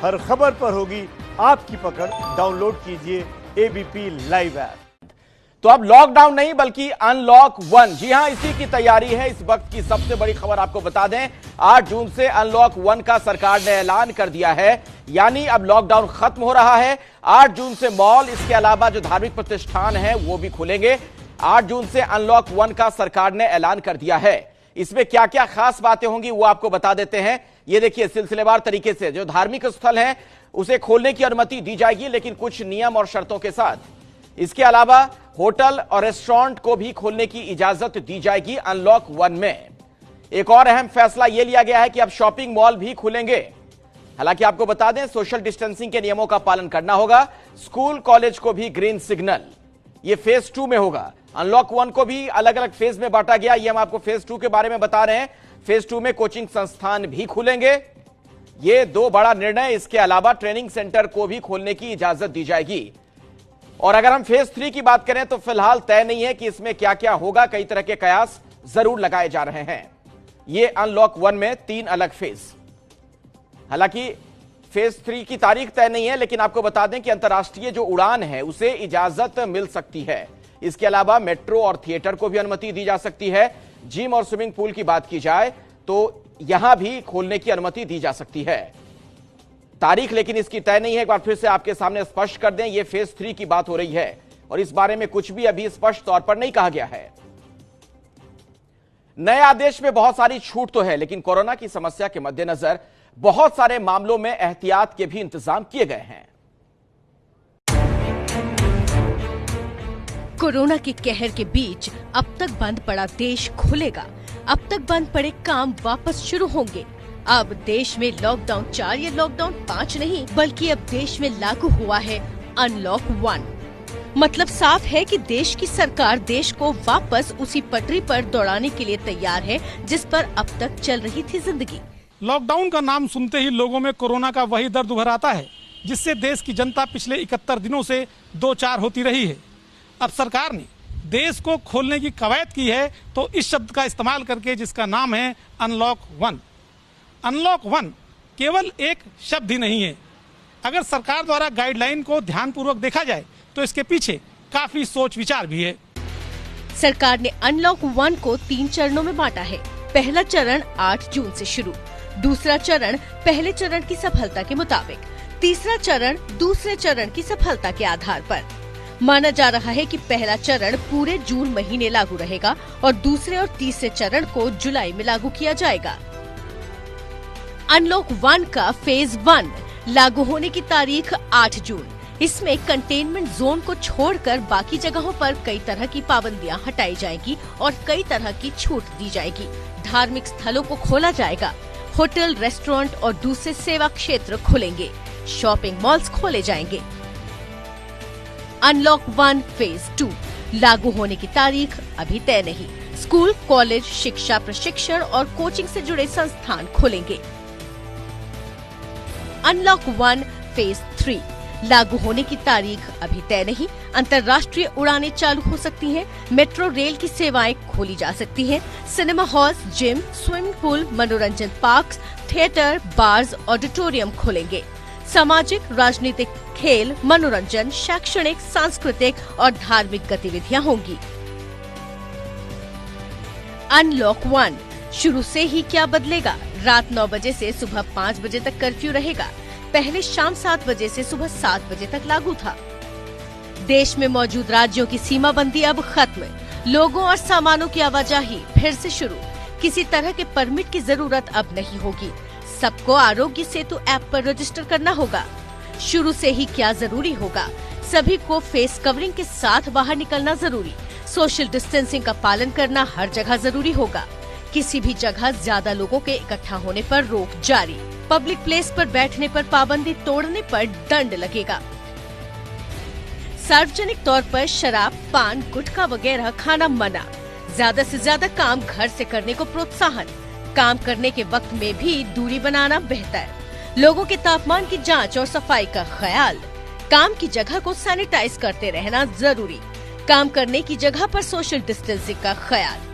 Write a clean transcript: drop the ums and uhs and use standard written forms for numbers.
हर खबर पर होगी आपकी पकड़। डाउनलोड कीजिए एबीपी लाइव ऐप। तो अब लॉकडाउन नहीं बल्कि अनलॉक 1। जी हां, इसी की तैयारी है। इस वक्त की सबसे बड़ी खबर आपको बता दें, 8 जून से अनलॉक 1 का सरकार ने ऐलान कर दिया है। यानी अब लॉकडाउन खत्म हो रहा है। 8 जून से मॉल, इसके अलावा जो धार्मिक प्रतिष्ठान है वो भी खुलेंगे। 8 जून से अनलॉक 1 का सरकार ने ऐलान कर दिया है। इसमें क्या क्या खास बातें होंगी वो आपको बता देते हैं। ये देखिए, सिलसिलेवार तरीके से जो धार्मिक स्थल है उसे खोलने की अनुमति दी जाएगी, लेकिन कुछ नियम और शर्तों के साथ। इसके अलावा होटल और रेस्टोरेंट को भी खोलने की इजाजत दी जाएगी अनलॉक 1 में। एक और अहम फैसला यह लिया गया है कि अब शॉपिंग मॉल भी खुलेंगे। हालांकि आपको बता दें, सोशल डिस्टेंसिंग के नियमों का पालन करना होगा। स्कूल कॉलेज को भी ग्रीन सिग्नल। यह फेज 2 में होगा। अनलॉक 1 को भी अलग अलग फेज में बांटा गया। यह हम आपको फेज 2 के बारे में बता रहे हैं। फेज 2 में कोचिंग संस्थान भी खुलेंगे। यह 2 बड़ा निर्णय। इसके अलावा ट्रेनिंग सेंटर को भी खोलने की इजाजत दी जाएगी। और अगर हम फेज 3 की बात करें तो फिलहाल तय नहीं है कि इसमें क्या क्या होगा। कई तरह के कयास जरूर लगाए जा रहे हैं। यह अनलॉक 1 में 3 अलग फेज। हालांकि फेज 3 की तारीख तय नहीं है, लेकिन आपको बता दें कि अंतर्राष्ट्रीय जो उड़ान है उसे इजाजत मिल सकती है। इसके अलावा मेट्रो और थिएटर को भी अनुमति दी जा सकती है। जिम और स्विमिंग पूल की बात की जाए तो यहां भी खोलने की अनुमति दी जा सकती है। तारीख लेकिन इसकी तय नहीं है। एक बार फिर से आपके सामने स्पष्ट कर दें, यह फेज 3 की बात हो रही है और इस बारे में कुछ भी अभी स्पष्ट तौर पर नहीं कहा गया है। नए आदेश में बहुत सारी छूट तो है, लेकिन कोरोना की समस्या के मद्देनजर बहुत सारे मामलों में एहतियात के भी इंतजाम किए गए हैं। कोरोना के कहर के बीच अब तक बंद पड़ा देश खुलेगा। अब तक बंद पड़े काम वापस शुरू होंगे। अब देश में लॉकडाउन 4 या लॉकडाउन 5 नहीं, बल्कि अब देश में लागू हुआ है अनलॉक 1। मतलब साफ है कि देश की सरकार देश को वापस उसी पटरी पर दौड़ाने के लिए तैयार है जिस पर अब तक चल रही थी जिंदगी। लॉकडाउन का नाम सुनते ही लोगों में कोरोना का वही दर्द उभर आता है जिससे देश की जनता पिछले 71 दिनों से दो चार होती रही है। अब सरकार ने देश को खोलने की कवायद की है तो इस शब्द का इस्तेमाल करके, जिसका नाम है अनलॉक 1। अनलॉक 1 केवल एक शब्द ही नहीं है। अगर सरकार द्वारा गाइडलाइन को ध्यानपूर्वक देखा जाए तो इसके पीछे काफी सोच विचार भी है। सरकार ने अनलॉक 1 को 3 चरणों में बांटा है। पहला चरण 8 जून से शुरू, दूसरा चरण पहले चरण की सफलता के मुताबिक, तीसरा चरण दूसरे चरण की सफलता के आधार पर। माना जा रहा है कि पहला चरण पूरे जून महीने लागू रहेगा और दूसरे और तीसरे चरण को जुलाई में लागू किया जाएगा। अनलॉक 1 का फेज 1 लागू होने की तारीख 8 जून। इसमें कंटेनमेंट जोन को छोड़कर बाकी जगहों पर कई तरह की पाबंदियां हटाई जाएंगी और कई तरह की छूट दी जाएगी। धार्मिक स्थलों को खोला जाएगा। होटल, रेस्टोरेंट और दूसरे सेवा क्षेत्र खुलेंगे। शॉपिंग मॉल्स खोले जाएंगे। अनलॉक 1 फेज 2 लागू होने की तारीख अभी तय नहीं। स्कूल, कॉलेज, शिक्षा, प्रशिक्षण और कोचिंग से जुड़े संस्थान खुलेंगे। अनलॉक 1 फेज 3 लागू होने की तारीख अभी तय नहीं। अंतर्राष्ट्रीय उड़ानें चालू हो सकती हैं। मेट्रो रेल की सेवाएं खोली जा सकती हैं। Cinema halls, gym, swimming pool, मनोरंजन पार्क, थिएटर, बार्स, ऑडिटोरियम खुलेंगे। सामाजिक, राजनीतिक, खेल, मनोरंजन, शैक्षणिक, सांस्कृतिक और धार्मिक गतिविधियां होंगी। अनलॉक 1 शुरू से ही क्या बदलेगा? रात 9 बजे से सुबह 5 बजे तक कर्फ्यू रहेगा। पहले शाम 7 बजे से सुबह 7 बजे तक लागू था। देश में मौजूद राज्यों की सीमाबंदी अब खत्म। लोगों और सामानों की आवाजाही फिर से शुरू। किसी तरह के परमिट की जरूरत अब नहीं होगी। सबको आरोग्य सेतु ऐप पर रजिस्टर करना होगा। शुरू से ही क्या जरूरी होगा? सभी को फेस कवरिंग के साथ बाहर निकलना जरूरी। सोशल डिस्टेंसिंग का पालन करना हर जगह जरूरी होगा। किसी भी जगह ज्यादा लोगों के इकट्ठा होने पर रोक जारी। पब्लिक प्लेस पर बैठने पर पाबंदी तोड़ने पर दंड लगेगा। सार्वजनिक तौर पर शराब, पान, गुटखा वगैरह खाना मना। ज्यादा से ज्यादा काम घर से करने को प्रोत्साहन। काम करने के वक्त में भी दूरी बनाना बेहतर। लोगों के तापमान की जांच और सफाई का ख्याल। काम की जगह को सैनिटाइज करते रहना जरूरी। काम करने की जगह पर सोशल डिस्टेंसिंग का ख्याल।